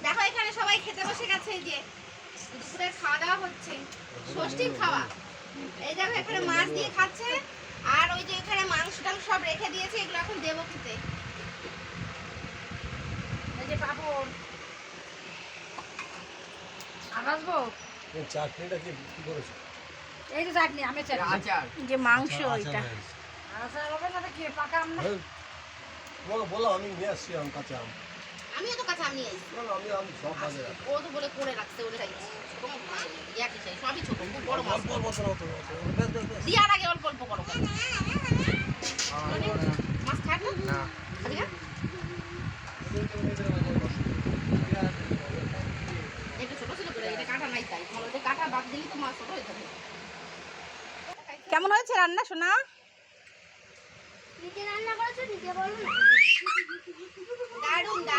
দেখো এখানে সবাই খেতে বসে গেছে, এই যে দুপুরে খাওয়া দাওয়া হচ্ছে, ষষ্ঠীর খাওয়া। এই দেখো এখানে মাছ দিয়ে খাচ্ছে, আর ওই যে এখানে মাংস টাংস সব রেখে দিয়েছে, এগুলো এখন দেবো খেতে। এই যে পাপড় আসবো, চাটনিটা কি করেছো? এই যে চাটনি, আমের চাটনি, যে মাংস ওইটা। তোমাকে বললাম আমি নিয়ে আসছি আম, কাঁচা আম। আমিও তো কাঁচা আম নিয়ে এসেছি। আমি আম সব বাজে রাখি। ও তো বলে করে রাখছে, ওটা চাইছি একই চাই, সবই ছোট, খুব বড় মাছ। অল্প অল্প করো তো, দিয়ার আগে অল্প অল্প করো। মাছ খায় না? খাবি না? একটু ছোট ছোট করে, এটা কাঁটা নাই তাই। তোমার ওটা কাঁটা বাদ দিলে তো মাছ ছোট হয়ে যাবে। কেমন হয়েছে রান্না সোনা? নিজে রান্না করেছো, নিজে বলো না। দারুণ দারুণ।